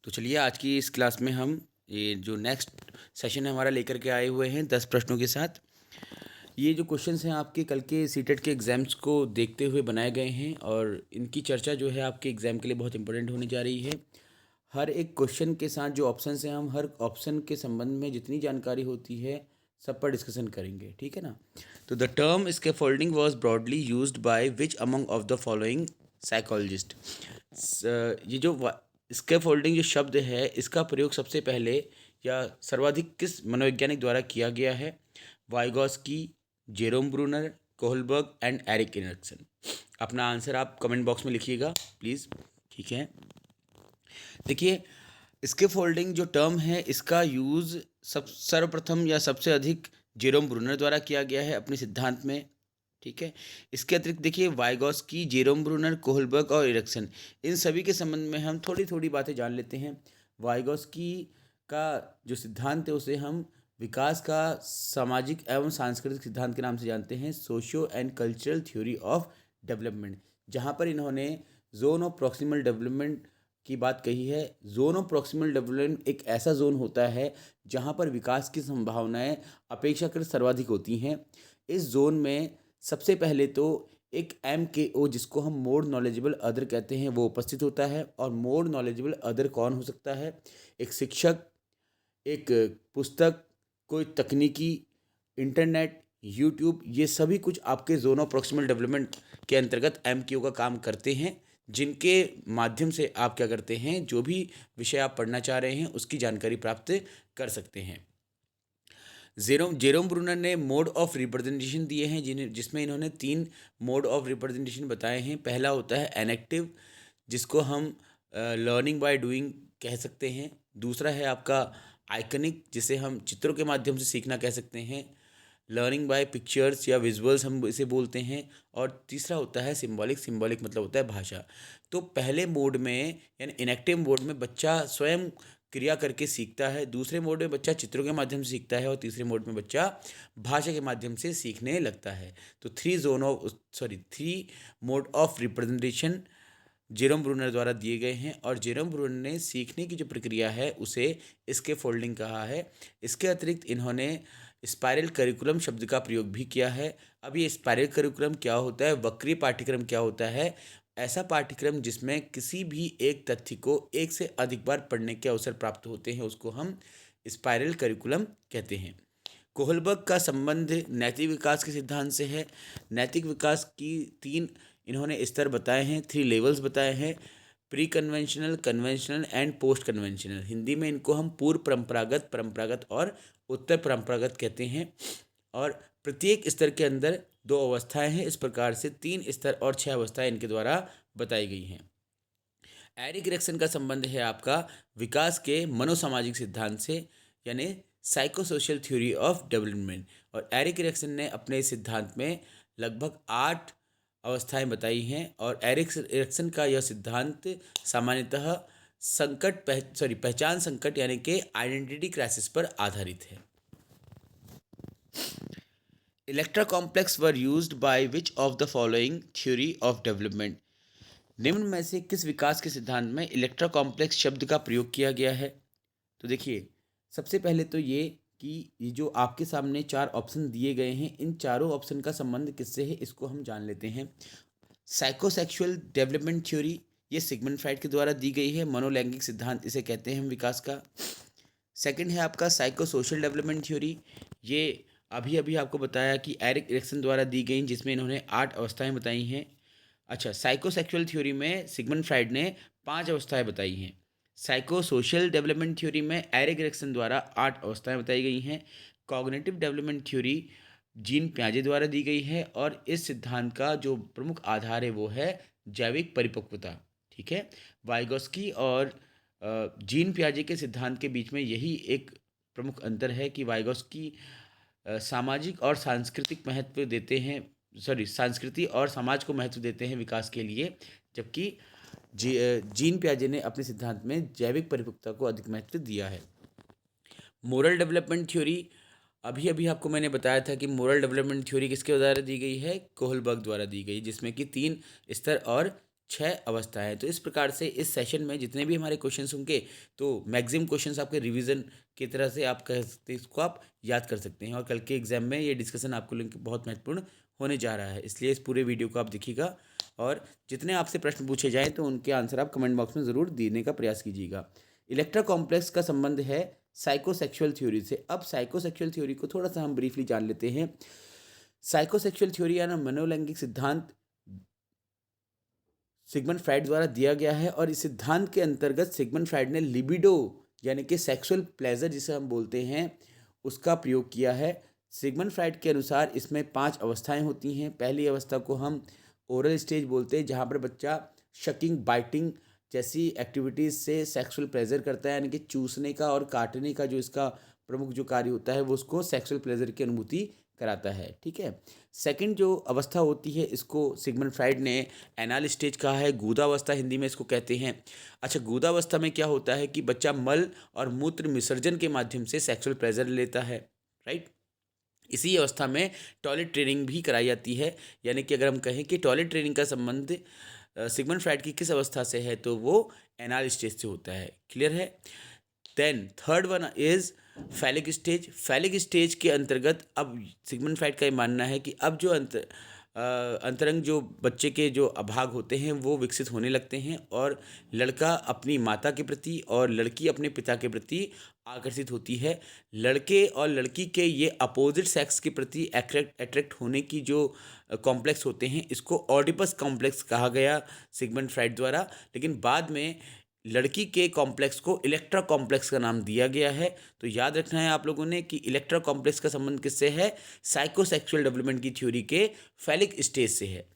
तो चलिए आज की इस क्लास में हम ये जो नेक्स्ट सेशन है हमारा लेकर के आए हुए हैं 10 प्रश्नों के साथ। ये जो क्वेश्चंस हैं आपके कल के सीटेट के एग्ज़ाम्स को देखते हुए बनाए गए हैं और इनकी चर्चा जो है आपके एग्ज़ाम के लिए बहुत इंपॉर्टेंट होने जा रही है। हर एक क्वेश्चन के साथ जो ऑप्शंस हैं हम हर ऑप्शन के संबंध में जितनी जानकारी होती है सब पर डिस्कशन करेंगे, ठीक है ना। तो the term scaffolding was broadly used by which among of the following psychologist. ये जो स्कैफोल्डिंग जो शब्द है इसका प्रयोग सबसे पहले या सर्वाधिक किस मनोवैज्ञानिक द्वारा किया गया है? Vygotsky, Jerome Bruner, Kohlberg and Erik Erikson. अपना आंसर आप कमेंट बॉक्स में लिखिएगा प्लीज़, ठीक है। देखिए, स्कैफोल्डिंग जो टर्म है इसका यूज़ सर्वप्रथम या सबसे अधिक जेरोम ब्रूनर द्वारा किया गया है अपने सिद्धांत में, ठीक है। इसके अतिरिक्त देखिए वाइगॉस्की, जेरोम ब्रूनर, कोहलबर्ग और एरिक्सन, इन सभी के संबंध में हम थोड़ी थोड़ी बातें जान लेते हैं। वाइगॉस्की का जो सिद्धांत है उसे हम विकास का सामाजिक एवं सांस्कृतिक सिद्धांत के नाम से जानते हैं, socio and cultural theory of development, जहाँ पर इन्होंने जोन ऑफ प्रॉक्सिमल डेवलपमेंट की बात कही है। जोन ऑफ प्रॉक्सिमल डेवलपमेंट एक ऐसा जोन होता है जहाँ पर विकास की संभावनाएं अपेक्षाकृत सर्वाधिक होती हैं। इस जोन में सबसे पहले तो एक MKO जिसको हम मोर नॉलेजेबल अदर कहते हैं वो उपस्थित होता है। और मोर नॉलेजेबल अदर कौन हो सकता है? एक शिक्षक, एक पुस्तक, कोई तकनीकी, इंटरनेट, यूट्यूब, ये सभी कुछ आपके जोन ऑफ प्रॉक्सिमल डेवलपमेंट के अंतर्गत MKO का काम करते हैं, जिनके माध्यम से आप क्या करते हैं, जो भी विषय आप पढ़ना चाह रहे हैं उसकी जानकारी प्राप्त कर सकते हैं। जेरोम ब्रूनर ने मोड ऑफ रिप्रेजेंटेशन दिए हैं जिसमें इन्होंने 3 मोड ऑफ रिप्रेजेंटेशन बताए हैं। पहला होता है एनेक्टिव, जिसको हम लर्निंग बाय डूइंग कह सकते हैं। दूसरा है आपका आइकनिक, जिसे हम चित्रों के माध्यम से सीखना कह सकते हैं। लर्निंग बाय पिक्चर्स या विजुअल्स हम इसे बोलते हैं। और तीसरा होता है सिंबॉलिक। सिंबॉलिक मतलब होता है भाषा। तो पहले मोड में यानी इनएक्टिव मोड में बच्चा स्वयं क्रिया करके सीखता है, दूसरे मोड में बच्चा चित्रों के माध्यम से सीखता है और तीसरे मोड में बच्चा भाषा के माध्यम से सीखने लगता है। तो three mode of representation Jerome Bruner द्वारा दिए गए हैं और जेरोम ब्रूनर ने सीखने की जो प्रक्रिया है उसे इसके फोल्डिंग कहा है। इसके अतिरिक्त इन्होंने स्पाइरल करिकुलम शब्द का प्रयोग भी किया है। अब ये स्पाइरल करिकुलम क्या होता है, वक्रीय पाठ्यक्रम क्या होता है? ऐसा पाठ्यक्रम जिसमें किसी भी एक तथ्य को एक से अधिक बार पढ़ने के अवसर प्राप्त होते हैं उसको हम स्पाइरल करिकुलम कहते हैं। कोहलबर्ग का संबंध नैतिक विकास के सिद्धांत से है। नैतिक विकास की 3 इन्होंने स्तर बताए हैं, 3 लेवल्स बताए हैं, pre conventional, conventional and post conventional. Hindi में इनको हम पूर्व परंपरागत, परंपरागत और उत्तर परंपरागत कहते हैं। और प्रत्येक स्तर के अंदर 2 अवस्थाएं हैं। इस प्रकार से 3 स्तर और 6 अवस्थाएं इनके द्वारा बताई गई हैं। एरिक एरिक्सन का संबंध है आपका विकास के मनोसामाजिक सिद्धांत से, यानी साइकोसोशल थ्योरी ऑफ डेवलपमेंट। और एरिक एरिक्सन ने अपने इस सिद्धांत में लगभग 8 अवस्थाएं बताई हैं। और एरिक एरिक्सन का यह सिद्धांत सामान्यतः पहचान संकट यानी कि आइडेंटिटी क्राइसिस पर आधारित है। Electra complex were used by which of the following theory of development. निम्न में से किस विकास के सिद्धांत में इलेक्ट्रा कॉम्प्लेक्स शब्द का प्रयोग किया गया है? तो देखिए, सबसे पहले तो ये कि ये जो आपके सामने 4 ऑप्शन दिए गए हैं, इन चारों ऑप्शन का संबंध किससे है इसको हम जान लेते हैं। साइकोसेक्सुअल डेवलपमेंट थ्योरी, ये सिगमंड फ्राइड के द्वारा दी गई है। मनोलैंगिक सिद्धांत इसे कहते हैं हम विकास का। सेकंड है आपका साइको सोशल डेवलपमेंट थ्योरी, ये अभी अभी आपको बताया कि एरिक एरिक्सन द्वारा दी गई, जिसमें इन्होंने 8 अवस्थाएं बताई हैं। अच्छा, साइकोसेक्सुअल थ्योरी में सिगमंड फ्राइड ने 5 अवस्थाएं बताई हैं। साइको सोशल डेवलपमेंट थ्योरी में एरिक एरिक्सन द्वारा 8 अवस्थाएं बताई गई हैं। कॉग्निटिव डेवलपमेंट थ्योरी जीन पियाजे द्वारा दी गई है और इस सिद्धांत का जो प्रमुख आधार है वो है जैविक परिपक्वता, ठीक है। वाइगोस्की और जीन पियाजे के सिद्धांत के बीच में यही एक प्रमुख अंतर है कि वाइगोस्की सामाजिक और सांस्कृतिक महत्व देते हैं, संस्कृति और समाज को महत्व देते हैं विकास के लिए, जबकि जीन पियाजे ने अपने सिद्धांत में जैविक परिपक्वता को अधिक महत्व दिया है। मोरल डेवलपमेंट थ्योरी, अभी अभी आपको मैंने बताया था कि मोरल डेवलपमेंट थ्योरी किसके द्वारा दी गई है? कोहलबर्ग द्वारा दी गई, जिसमें कि 3 स्तर और 6 अवस्थाएं। तो इस प्रकार से इस सेशन में जितने भी हमारे क्वेश्चंस होंगे तो मैक्सिमम क्वेश्चंस आपके रिवीजन की तरह से आप कह सकते हैं, इसको आप याद कर सकते हैं। और कल के एग्जाम में ये डिस्कशन आपको लेकर बहुत महत्वपूर्ण होने जा रहा है, इसलिए इस पूरे वीडियो को आप देखिएगा और जितने आपसे प्रश्न पूछे जाएँ तो उनके आंसर आप कमेंट बॉक्स में ज़रूर देने का प्रयास कीजिएगा। इलेक्ट्रा कॉम्प्लेक्स का संबंध है साइकोसेक्सुअल थ्योरी से। अब साइकोसेक्सुअल थ्योरी को थोड़ा सा हम ब्रीफली जान लेते हैं। साइकोसेक्सुअल थ्योरी यानी मनोलैंगिक सिद्धांत सिगमंड फ्राइड द्वारा दिया गया है और इस सिद्धांत के अंतर्गत सिगमंड फ्राइड ने लिबिडो यानी कि सेक्सुअल प्लेजर जिसे हम बोलते हैं उसका प्रयोग किया है। सिगमंड फ्राइड के अनुसार इसमें 5 अवस्थाएं होती हैं। पहली अवस्था को हम ओरल स्टेज बोलते हैं, जहाँ पर बच्चा शकिंग बाइटिंग जैसी एक्टिविटीज़ से सेक्सुअल प्लेजर करता है, यानी कि चूसने का और काटने का जो इसका प्रमुख जो कार्य होता है वो उसको सेक्सुअल प्लेजर की अनुभूति कराता है। ठीक है। सेकंड जो अवस्था होती है इसको सिगमंड फ्राइड ने एनाल स्टेज कहा है, गूदावस्था हिंदी में इसको कहते हैं। अच्छा, गूदावस्था में क्या होता है कि बच्चा मल और मूत्र विसर्जन के माध्यम से सेक्सुअल प्लेजर लेता है, राइट। इसी अवस्था में टॉयलेट ट्रेनिंग भी कराई जाती है, यानी कि अगर हम कहें कि टॉयलेट ट्रेनिंग का संबंध सिगमंड फ्राइड की किस अवस्था से है तो वो एनाल स्टेज से होता है। क्लियर है। Then third one is phallic stage. Phallic stage के अंतर्गत अब सिगमंड फ्राइड का ये मानना है कि अब जो अंतरंग जो बच्चे के जो अभाग होते हैं वो विकसित होने लगते हैं और लड़का अपनी माता के प्रति और लड़की अपने पिता के प्रति आकर्षित होती है। लड़के और लड़की के ये अपोजिट सेक्स के प्रति अट्रैक्ट होने की जो कॉम्प्लेक्स होते हैं इसको ऑडिपस कॉम्प्लेक्स कहा गया सिगमंड फ्राइड द्वारा, लेकिन बाद में लड़की के कॉम्प्लेक्स को इलेक्ट्रा कॉम्प्लेक्स का नाम दिया गया है। तो याद रखना है आप लोगों ने कि इलेक्ट्रा कॉम्प्लेक्स का संबंध किससे है, साइकोसेक्सुअल डेवलपमेंट की थ्योरी के फैलिक स्टेज से है।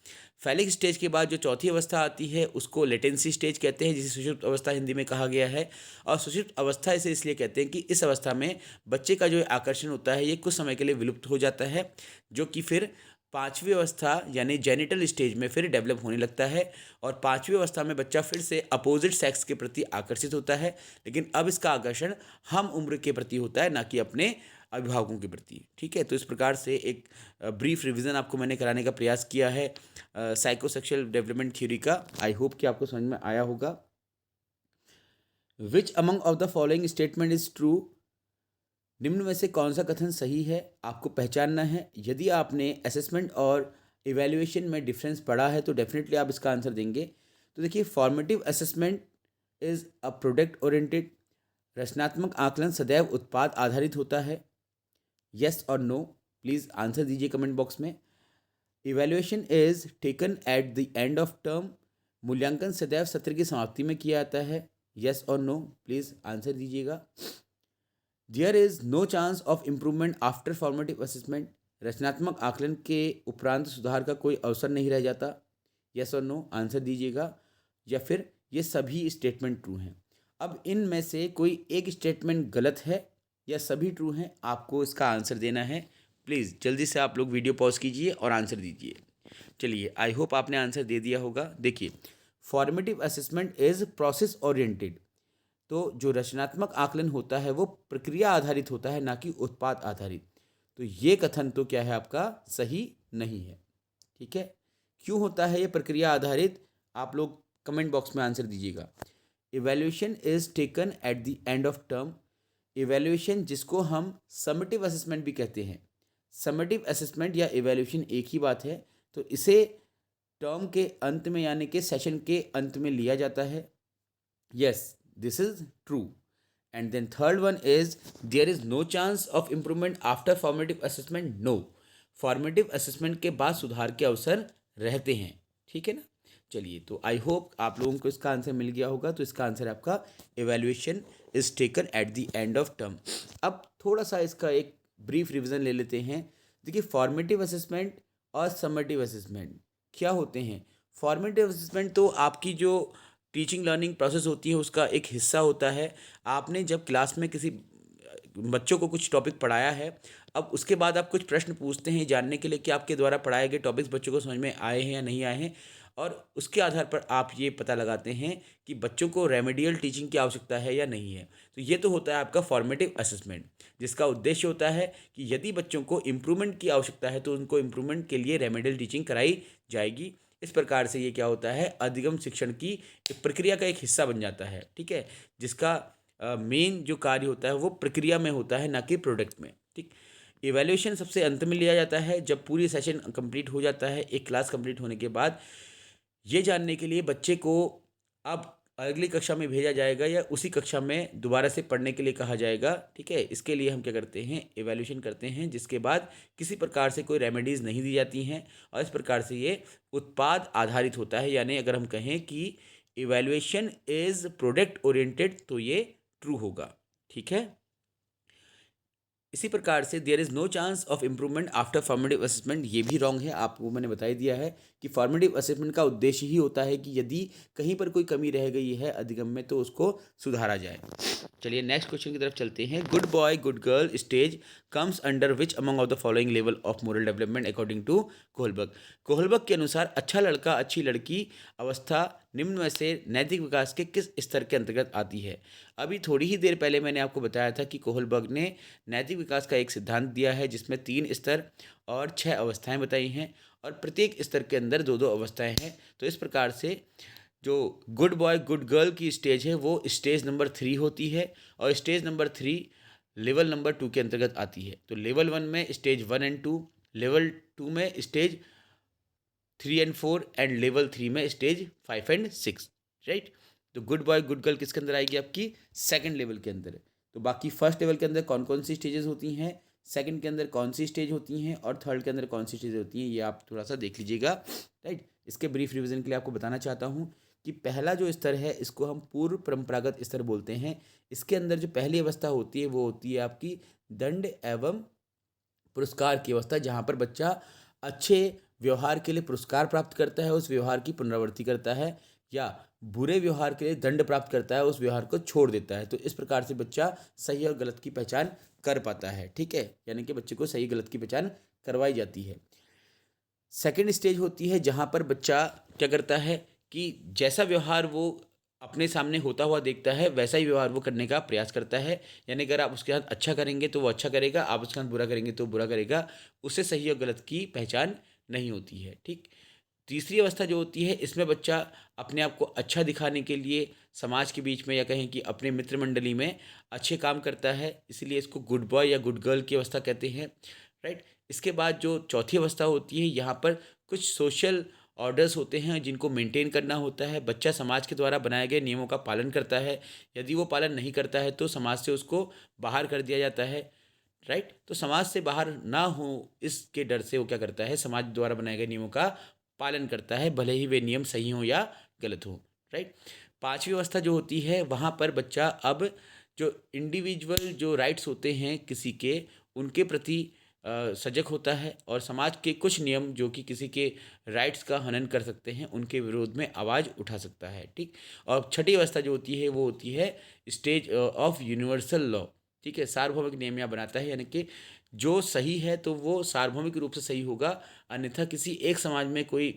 फैलिक स्टेज के बाद जो चौथी अवस्था आती है उसको लेटेंसी स्टेज कहते हैं, जिसे सुषुप्त अवस्था हिंदी में कहा गया है। और सुषुप्त अवस्था इसे इसलिए कहते हैं कि इस अवस्था में बच्चे का जो आकर्षण होता है ये कुछ समय के लिए विलुप्त हो जाता है, जो कि फिर पांचवी अवस्था यानी जेनिटल स्टेज में फिर डेवलप होने लगता है और पांचवी अवस्था में बच्चा फिर से अपोजिट सेक्स के प्रति आकर्षित होता है, लेकिन अब इसका आकर्षण हम उम्र के प्रति होता है, ना कि अपने अभिभावकों के प्रति। ठीक है। तो इस प्रकार से एक ब्रीफ रिवीजन आपको मैंने कराने का प्रयास किया है साइकोसेक्सुअल डेवलपमेंट थ्योरी का। आई होप कि आपको समझ में आया होगा। विच among of the following statement is true. निम्न में से कौन सा कथन सही है आपको पहचानना है। यदि आपने असेसमेंट और इवैल्यूएशन में डिफरेंस पढ़ा है तो डेफिनेटली आप इसका आंसर देंगे। तो देखिए, formative assessment is a product oriented. रचनात्मक आकलन सदैव उत्पाद आधारित होता है। यस और नो प्लीज़ आंसर दीजिए कमेंट बॉक्स में। Evaluation is taken at the end of term. मूल्यांकन सदैव सत्र की समाप्ति में किया जाता है। यस और नो प्लीज़ आंसर दीजिएगा। There is no chance of improvement after formative assessment. रचनात्मक आकलन के उपरांत सुधार का कोई अवसर नहीं रह जाता। यस और नो आंसर दीजिएगा। या फिर ये सभी स्टेटमेंट ट्रू हैं। अब इनमें से कोई एक स्टेटमेंट गलत है या सभी ट्रू हैं, आपको इसका आंसर देना है। प्लीज़ जल्दी से आप लोग वीडियो पॉज कीजिए और आंसर दीजिए। चलिए, आई होप आपने आंसर दे दिया होगा। देखिए, formative assessment is process oriented. तो जो रचनात्मक आकलन होता है वो प्रक्रिया आधारित होता है, ना कि उत्पाद आधारित। तो ये कथन तो क्या है आपका सही नहीं है। ठीक है। क्यों होता है ये प्रक्रिया आधारित, आप लोग कमेंट बॉक्स में आंसर दीजिएगा। Evaluation is taken at the end of term. Evaluation जिसको हम समेटिव असेसमेंट भी कहते हैं, समेटिव असेसमेंट या इवैल्यूएशन एक ही बात है। तो इसे टर्म के अंत में यानी कि सेशन के अंत में लिया जाता है। Yes, this is true. And then third one is there is no chance of improvement after formative assessment. No, formative assessment के बाद सुधार के अवसर रहते हैं। ठीक है ना। चलिए, तो आई होप आप लोगों को इसका आंसर मिल गया होगा। तो इसका आंसर आपका evaluation is taken at the end of term. अब थोड़ा सा इसका एक ब्रीफ रिविजन ले लेते हैं। देखिए, फॉर्मेटिव असेसमेंट और सममेटिव असेसमेंट क्या होते हैं। फॉर्मेटिव असेसमेंट तो आपकी जो टीचिंग लर्निंग प्रोसेस होती है उसका एक हिस्सा होता है। आपने जब क्लास में किसी बच्चों को कुछ टॉपिक पढ़ाया है, अब उसके बाद आप कुछ प्रश्न पूछते हैं जानने के लिए कि आपके द्वारा पढ़ाए गए टॉपिक्स बच्चों को समझ में आए हैं या नहीं आए हैं, और उसके आधार पर आप ये पता लगाते हैं कि बच्चों को रेमेडियल टीचिंग की आवश्यकता है या नहीं है। तो ये तो होता है आपका फॉर्मेटिव असेसमेंट, जिसका उद्देश्य होता है कि यदि बच्चों को इम्प्रूवमेंट की आवश्यकता है तो उनको इम्प्रूवमेंट के लिए रेमेडियल टीचिंग कराई जाएगी। इस प्रकार से ये क्या होता है, अधिगम शिक्षण की एक प्रक्रिया का एक हिस्सा बन जाता है, ठीक है, जिसका मेन जो कार्य होता है वो प्रक्रिया में होता है, ना कि प्रोडक्ट में, ठीक। इवैल्यूएशन सबसे अंत में लिया जाता है जब पूरी सेशन कंप्लीट हो जाता है। एक क्लास कंप्लीट होने के बाद ये जानने के लिए बच्चे को अब अगली कक्षा में भेजा जाएगा या उसी कक्षा में दोबारा से पढ़ने के लिए कहा जाएगा, ठीक है। इसके लिए हम क्या करते हैं, इवैल्यूएशन करते हैं, जिसके बाद किसी प्रकार से कोई रेमेडीज़ नहीं दी जाती हैं और इस प्रकार से ये उत्पाद आधारित होता है। यानी अगर हम कहें कि इवैल्यूएशन इज़ प्रोडक्ट ओरिएंटेड तो ये ट्रू होगा, ठीक है। इसी प्रकार से there is no chance of improvement after formative assessment, ये भी रॉन्ग है। आपको मैंने बता ही दिया है कि फॉर्मेटिव असेसमेंट का उद्देश्य ही होता है कि यदि कहीं पर कोई कमी रह गई है अधिगम में तो उसको सुधारा जाए। चलिए नेक्स्ट क्वेश्चन की तरफ चलते हैं। Good boy good girl stage comes under which among of the following level of moral development according to Kohlberg. Kohlberg के अनुसार अच्छा लड़का अच्छी लड़की अवस्था निम्न में से नैतिक विकास के किस स्तर के अंतर्गत आती है। अभी थोड़ी ही देर पहले मैंने आपको बताया था कि कोहलबर्ग ने नैतिक विकास का एक सिद्धांत दिया है जिसमें 3 स्तर और 6 अवस्थाएं बताई हैं और प्रत्येक स्तर के अंदर 2-2 अवस्थाएं हैं। तो इस प्रकार से जो गुड बॉय गुड गर्ल की स्टेज है वो स्टेज नंबर 3 होती है और स्टेज नंबर 3 लेवल नंबर 2 के अंतर्गत आती है। तो लेवल 1 में स्टेज 1 एंड 2, लेवल 2 में स्टेज 3 एंड 4 एंड लेवल 3 में स्टेज 5 एंड 6, राइट। तो गुड बॉय गुड गर्ल किसके अंदर आएगी, आपकी सेकंड लेवल के अंदर। तो बाकी फर्स्ट लेवल के अंदर कौन कौन सी स्टेजेस होती हैं, सेकंड के अंदर कौन सी स्टेज होती हैं और थर्ड के अंदर कौन सी स्टेज होती हैं, ये आप थोड़ा सा देख लीजिएगा, राइट। इसके ब्रीफ रिवीजन के लिए आपको बताना चाहता हूँ कि पहला जो स्तर है इसको हम पूर्व परंपरागत स्तर बोलते हैं। इसके अंदर जो पहली अवस्था होती है वो होती है आपकी दंड एवं पुरस्कार की अवस्था, जहाँ पर बच्चा अच्छे व्यवहार के लिए पुरस्कार प्राप्त करता है, उस व्यवहार की पुनरावृत्ति करता है, या बुरे व्यवहार के लिए दंड प्राप्त करता है, उस व्यवहार को छोड़ देता है। तो इस प्रकार से बच्चा सही और गलत की पहचान कर पाता है, ठीक है। यानी कि बच्चे को सही गलत की पहचान करवाई जाती है। सेकेंड स्टेज होती है जहाँ पर बच्चा क्या करता है कि जैसा व्यवहार वो अपने सामने होता हुआ देखता है वैसा ही व्यवहार वो करने का प्रयास करता है। यानी अगर आप उसके साथ अच्छा करेंगे तो वो अच्छा करेगा, आप उसके साथ बुरा करेंगे तो बुरा करेगा। उससे सही और गलत की पहचान नहीं होती है, ठीक। तीसरी अवस्था जो होती है इसमें बच्चा अपने आप को अच्छा दिखाने के लिए समाज के बीच में या कहें कि अपने मित्र मंडली में अच्छे काम करता है, इसलिए इसको गुड बॉय या गुड गर्ल की अवस्था कहते हैं, राइट। इसके बाद जो चौथी अवस्था होती है यहाँ पर कुछ सोशल ऑर्डर्स होते हैं जिनको मेंटेन करना होता है। बच्चा समाज के द्वारा बनाए गए नियमों का पालन करता है, यदि वो पालन नहीं करता है तो समाज से उसको बाहर कर दिया जाता है, राइट। तो समाज से बाहर ना हो इसके डर से वो क्या करता है, समाज द्वारा बनाए गए नियमों का पालन करता है, भले ही वे नियम सही हों या गलत हों, राइट। पांचवी अवस्था जो होती है वहाँ पर बच्चा अब जो इंडिविजुअल जो राइट्स होते हैं किसी के, उनके प्रति सजग होता है और समाज के कुछ नियम जो कि किसी के राइट्स का हनन कर सकते हैं उनके विरोध में आवाज़ उठा सकता है, ठीक। और छठी अवस्था जो होती है वो होती है स्टेज ऑफ यूनिवर्सल लॉ, ठीक है। सार्वभौमिक नियम यहाँ बनाता है, यानी कि जो सही है तो वो सार्वभौमिक रूप से सही होगा, अन्यथा किसी एक समाज में कोई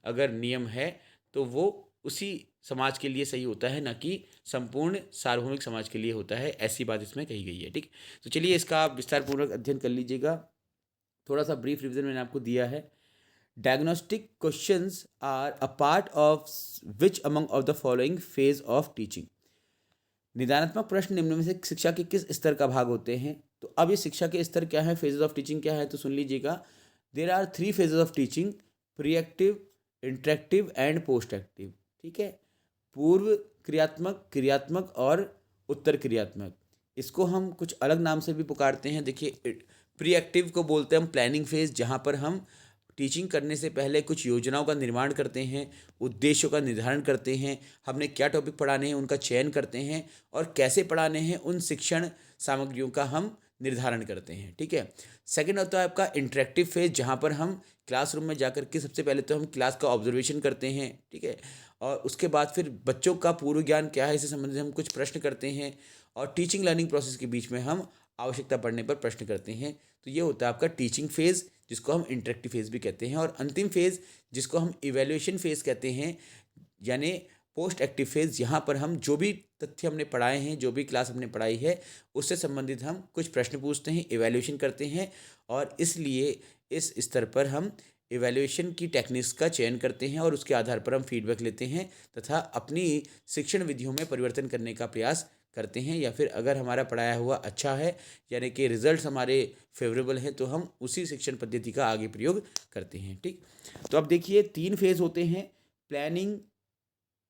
अगर नियम है तो वो उसी समाज के लिए सही होता है, ना कि संपूर्ण सार्वभौमिक समाज के लिए होता है। ऐसी बात इसमें कही गई है, ठीक। तो चलिए इसका आप विस्तारपूर्वक अध्ययन कर लीजिएगा। थोड़ा सा ब्रीफ रिवीजन मैंने आपको दिया है। Diagnostic questions are a part of which among of the following phase of teaching. निदानात्मक प्रश्न निम्न में से शिक्षा के किस स्तर का भाग होते हैं। तो अब ये शिक्षा के स्तर क्या है, फेजेस ऑफ टीचिंग क्या है, तो सुन लीजिएगा। There are 3 phases of teaching, pre active, interactive and post active, ठीक है। पूर्व क्रियात्मक, क्रियात्मक और उत्तर क्रियात्मक। इसको हम कुछ अलग नाम से भी पुकारते हैं। देखिए प्री एक्टिव को बोलते हैं हम प्लानिंग फेज, जहाँ पर हम टीचिंग करने से पहले कुछ योजनाओं का निर्माण करते हैं, उद्देश्यों का निर्धारण करते हैं, हमने क्या टॉपिक पढ़ाने हैं उनका चयन करते हैं और कैसे पढ़ाने हैं उन शिक्षण सामग्रियों का हम निर्धारण करते हैं, ठीक है। सेकंड होता है आपका इंटरेक्टिव फेज, जहाँ पर हम क्लासरूम में जाकर के सबसे पहले तो हम क्लास का ऑब्जर्वेशन करते हैं, ठीक है। और उसके बाद फिर बच्चों का पूर्व ज्ञान क्या है इससे संबंधित हम कुछ प्रश्न करते हैं और टीचिंग लर्निंग प्रोसेस के बीच में हम आवश्यकता पड़ने पर प्रश्न करते हैं। तो ये होता है आपका टीचिंग फेज़, जिसको हम इंटरेक्टिव फेज़ भी कहते हैं। और अंतिम फेज़ जिसको हम इवैल्यूएशन फेज़ कहते हैं, यानी पोस्ट एक्टिव फेज़, यहाँ पर हम जो भी तथ्य हमने पढ़ाए हैं, जो भी क्लास हमने पढ़ाई है उससे संबंधित हम कुछ प्रश्न पूछते हैं, इवैल्यूएशन करते हैं और इसलिए इस स्तर पर हम इवैल्यूएशन की टेक्निक्स का चयन करते हैं और उसके आधार पर हम फीडबैक लेते हैं तथा अपनी शिक्षण विधियों में परिवर्तन करने का प्रयास करते हैं, या फिर अगर हमारा पढ़ाया हुआ अच्छा है यानी कि रिजल्ट्स हमारे फेवरेबल हैं तो हम उसी शिक्षण पद्धति का आगे प्रयोग करते हैं। ठीक, तो अब देखिए 3 फेज होते हैं, प्लानिंग,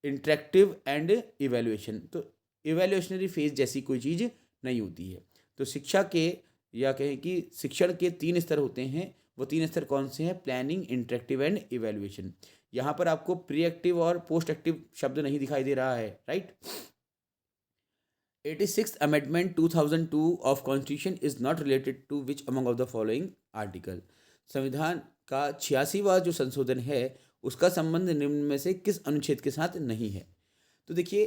इंटरेक्टिव एंड इवैल्यूएशन। तो इवैल्यूएशनरी फेज जैसी कोई चीज़ नहीं होती है। तो शिक्षा के या कहें कि शिक्षण के 3 स्तर होते हैं। वो 3 स्तर कौन से हैं? Planning, interactive and evaluation. यहाँ पर आपको प्री एक्टिव और पोस्ट एक्टिव शब्द नहीं दिखाई दे रहा है, right. 86th amendment 2002 of constitution is not related to which among of the following article. संविधान का 86वां जो संशोधन है उसका संबंध निम्न में से किस अनुच्छेद के साथ नहीं है? तो देखिए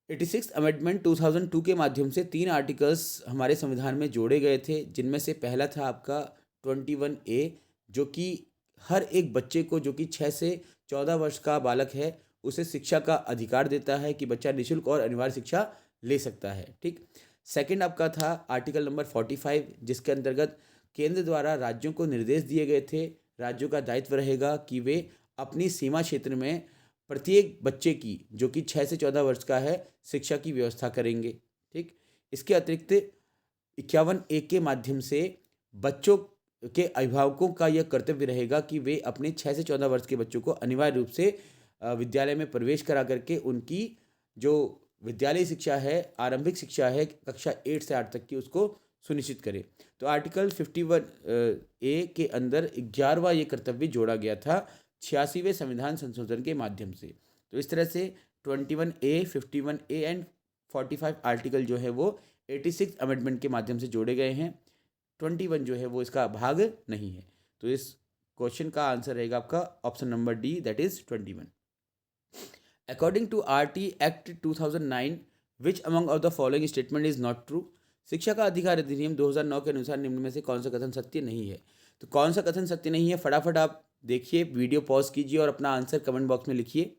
86th अमेंडमेंट 2002 के माध्यम से 3 आर्टिकल्स हमारे संविधान में जोड़े गए थे, जिनमें से पहला था आपका 21A, जो कि हर एक बच्चे को जो कि 6 से 14 वर्ष का बालक है उसे शिक्षा का अधिकार देता है कि बच्चा निःशुल्क और अनिवार्य शिक्षा ले सकता है। ठीक, सेकंड आपका था आर्टिकल नंबर 45, जिसके अंतर्गत केंद्र द्वारा राज्यों को निर्देश दिए गए थे, राज्यों का दायित्व रहेगा कि वे अपनी सीमा क्षेत्र में प्रत्येक बच्चे की जो कि 6 से 14 वर्ष का है शिक्षा की व्यवस्था करेंगे। ठीक, इसके अतिरिक्त 51A के माध्यम से बच्चों के अभिभावकों का यह कर्तव्य रहेगा कि वे अपने 6 से 14 वर्ष के बच्चों को अनिवार्य रूप से विद्यालय में प्रवेश करा करके उनकी जो विद्यालय शिक्षा है, आरंभिक शिक्षा है कक्षा 8 से 8 तक की, उसको सुनिश्चित करे। तो आर्टिकल 51A के अंदर 11वां ये कर्तव्य जोड़ा गया था 86वें संविधान संशोधन के माध्यम से। तो इस तरह से 21A, 51A एंड 45 आर्टिकल जो है वो 86 अमेंडमेंट के माध्यम से जोड़े गए हैं। 21 जो है वो इसका भाग नहीं है। तो इस क्वेश्चन का आंसर रहेगा आपका option number D, that is 21। According to RT act 2009 which among of the following statement is not true. शिक्षा का अधिकार अधिनियम 2009 के अनुसार निम्न में से कौन सा कथन सत्य नहीं है? तो कौन सा कथन सत्य नहीं है, फटाफट आप देखिए, वीडियो पॉज कीजिए और अपना आंसर कमेंट बॉक्स में लिखिए।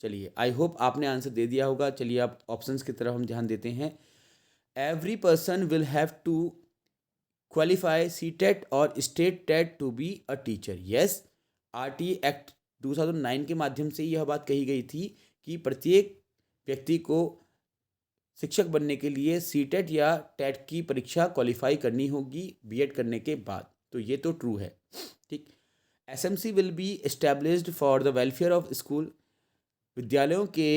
चलिए, आई होप आपने आंसर दे दिया होगा। चलिए आप ऑप्शंस की तरफ हम ध्यान देते हैं। Every person will have to qualify CTET और state TET to be a teacher. Yes, RT act 2009 के माध्यम से यह बात कही गई थी कि प्रत्येक व्यक्ति को शिक्षक बनने के लिए CTET या टेट की परीक्षा क्वालिफाई करनी होगी B.Ed करने के बाद। तो ये तो ट्रू है। ठीक, SMC will be established for the welfare of school. विद्यालयों के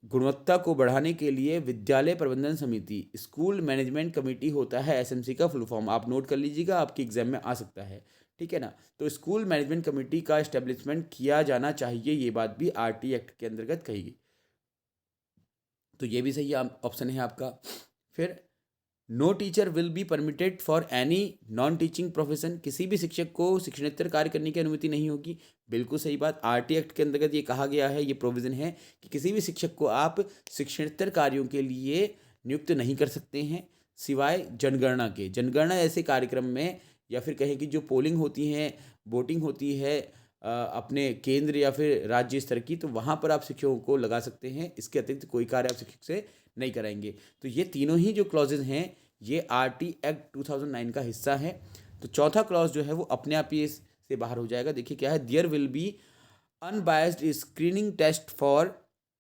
गुणवत्ता को बढ़ाने के लिए विद्यालय प्रबंधन समिति, स्कूल मैनेजमेंट कमेटी होता है SMC का फुल फॉर्म। आप नोट कर लीजिएगा, आपके एग्जाम में आ सकता है। ठीक है ना। तो स्कूल मैनेजमेंट कमेटी का एस्टेब्लिशमेंट किया जाना चाहिए, ये बात भी RT एक्ट के अंतर्गत कही गई। तो ये भी सही ऑप्शन है आपका। फिर no teacher will be permitted for any non teaching profession. किसी भी शिक्षक को शिक्षणेतर कार्य करने की अनुमति नहीं होगी। बिल्कुल सही बात। RT एक्ट के अंतर्गत ये कहा गया है, ये प्रोविज़न है कि किसी भी शिक्षक को आप शिक्षणेतर कार्यों के लिए नियुक्त नहीं कर सकते हैं सिवाय जनगणना के। जनगणना ऐसे कार्यक्रम में या फिर कहें कि जो पोलिंग होती है, वोटिंग होती है अपने केंद्र या फिर राज्य स्तर की, तो वहाँ पर आप शिक्षकों को लगा सकते हैं। इसके अतिरिक्त कोई कार्य आप शिक्षक से नहीं कराएंगे। तो ये तीनों ही जो क्लॉजेज हैं ये RT एक्ट 2009 का हिस्सा है। तो चौथा क्लॉज जो है वो अपने आप ही इससे बाहर हो जाएगा। देखिए क्या है, there will be unbiased screening test for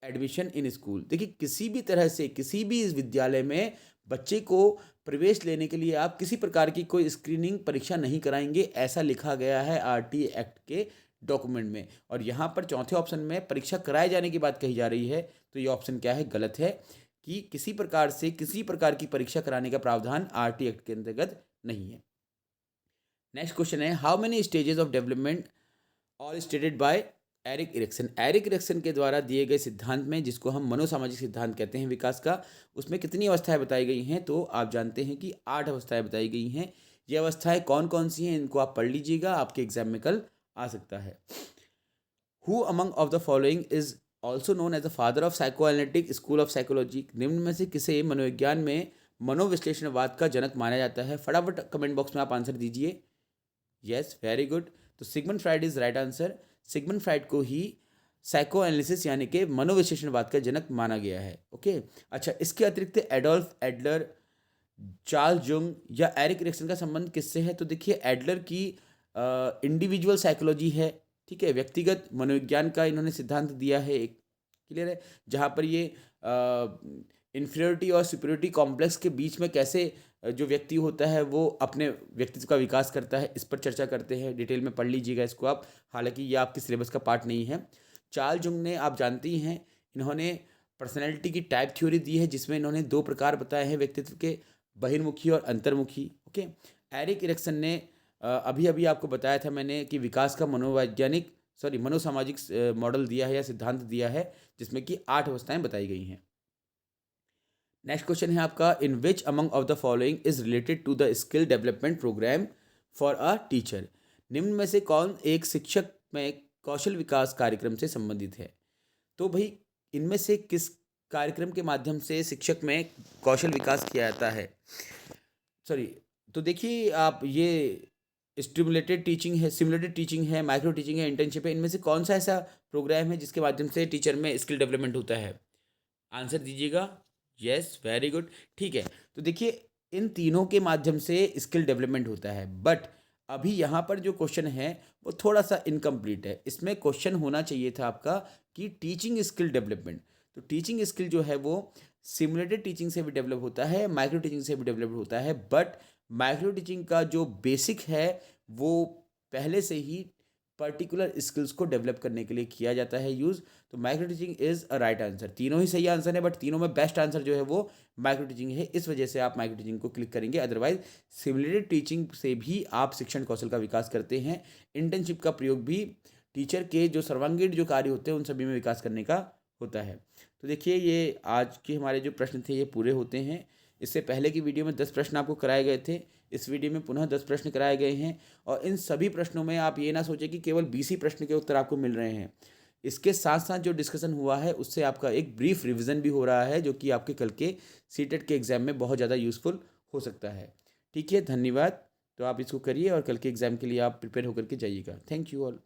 admission in school. देखिए किसी भी तरह से किसी भी इस विद्यालय में बच्चे को प्रवेश लेने के लिए आप किसी प्रकार की कोई स्क्रीनिंग परीक्षा नहीं कराएंगे, ऐसा लिखा गया है RT एक्ट के डॉक्यूमेंट में। और यहाँ पर चौथे ऑप्शन में परीक्षा कराए जाने की बात कही जा रही है। तो ये ऑप्शन क्या है, गलत है कि किसी प्रकार से किसी प्रकार की परीक्षा कराने का प्रावधान RT एक्ट के अंतर्गत नहीं है। नेक्स्ट क्वेश्चन है, how many stages of development all stated by Erik Erikson. Erik Erikson के द्वारा दिए गए सिद्धांत में, जिसको हम मनोसामाजिक सिद्धांत कहते हैं विकास का, उसमें कितनी अवस्थाएं बताई गई हैं? तो आप जानते हैं कि 8 अवस्थाएं बताई गई हैं। ये अवस्थाएं कौन कौन सी हैं, इनको आप पढ़ लीजिएगा, आपके एग्जाम में कल आ सकता है। Who among of the following is also known as the father of psychoanalytic school of psychology. निम्न में से किसे मनोविज्ञान में मनोविश्लेषणवाद का जनक माना जाता है? फटाफट कमेंट बॉक्स में आप आंसर दीजिए। Yes, very good. तो Sigmund Freud is right answer. Sigmund Freud को ही साइको एनालिसिस यानी कि मनोविश्लेषणवाद का जनक माना गया है। ओके, अच्छा, इसके अतिरिक्त एडोल्फ एडलर, चार्ल्स जुंग या एरिक इरिक्सन का संबंध किससे है? तो देखिए एडलर की इंडिविजुअल साइकोलॉजी है, ठीक है, व्यक्तिगत मनोविज्ञान का इन्होंने सिद्धांत दिया है एक, क्लियर है, जहाँ पर ये इन्फीरियरिटी और सुपीरियरिटी कॉम्प्लेक्स के बीच में कैसे जो व्यक्ति होता है वो अपने व्यक्तित्व का विकास करता है, इस पर चर्चा करते हैं। डिटेल में पढ़ लीजिएगा इसको आप, हालांकि ये आपके सिलेबस का पार्ट नहीं है। चार्ल्स जुंग ने, आप जानती हैं, इन्होंने पर्सनैलिटी की टाइप थ्योरी दी है, जिसमें इन्होंने 2 प्रकार बताए हैं व्यक्तित्व के, बहिर्मुखी और अंतर्मुखी। ओके, एरिक इरिक्सन ने अभी अभी आपको बताया था मैंने कि विकास का मनोसामाजिक मॉडल दिया है या सिद्धांत दिया है, जिसमें कि 8 अवस्थाएं बताई गई हैं। नेक्स्ट क्वेश्चन है आपका, in which among of the following is related to the skill development program for a teacher. निम्न में से कौन एक शिक्षक में कौशल विकास कार्यक्रम से संबंधित है? तो भाई इनमें से किस कार्यक्रम के माध्यम से शिक्षक में कौशल विकास किया जाता है? सॉरी, तो देखिए आप, ये स्टिमुलेटेड टीचिंग है, सिमुलेटेड टीचिंग है, माइक्रो टीचिंग है, इंटर्नशिप है, इनमें से कौन सा ऐसा प्रोग्राम है जिसके माध्यम से टीचर में स्किल डेवलपमेंट होता है? आंसर दीजिएगा। यस, वेरी गुड, ठीक है। तो देखिए इन तीनों के माध्यम से स्किल डेवलपमेंट होता है, बट अभी यहाँ पर जो क्वेश्चन है वो थोड़ा सा इनकम्प्लीट है। इसमें क्वेश्चन होना चाहिए था आपका कि टीचिंग स्किल डेवलपमेंट। तो टीचिंग स्किल जो है वो सिमुलेटेड टीचिंग से भी डेवलप होता है, माइक्रो टीचिंग से भी डेवलप होता है, बट माइक्रो टीचिंग का जो बेसिक है वो पहले से ही पर्टिकुलर स्किल्स को डेवलप करने के लिए किया जाता है यूज़। तो micro teaching is a right answer. तीनों ही सही आंसर है, बट तीनों में बेस्ट आंसर जो है वो माइक्रो टीचिंग है। इस वजह से आप माइक्रो टीचिंग को क्लिक करेंगे। अदरवाइज सिमुलेटेड टीचिंग से भी आप शिक्षण कौशल का विकास करते हैं। इंटर्नशिप का प्रयोग भी टीचर के जो सर्वांगीण जो कार्य होते हैं उन सभी में विकास करने का होता है। तो देखिए ये आज के हमारे जो प्रश्न थे ये पूरे होते हैं। इससे पहले की वीडियो में 10 प्रश्न आपको कराए गए थे, इस वीडियो में पुनः 10 प्रश्न कराए गए हैं। और इन सभी प्रश्नों में आप ये ना सोचें कि केवल 20 ही प्रश्न के उत्तर आपको मिल रहे हैं। इसके साथ साथ जो डिस्कशन हुआ है उससे आपका एक ब्रीफ रिवीजन भी हो रहा है, जो कि आपके कल के सीटेट के एग्ज़ाम में बहुत ज़्यादा यूज़फुल हो सकता है। ठीक है, धन्यवाद। तो आप इसको करिए और कल के एग्ज़ाम के लिए आप प्रिपेयर होकर के जाइएगा। Thank you all.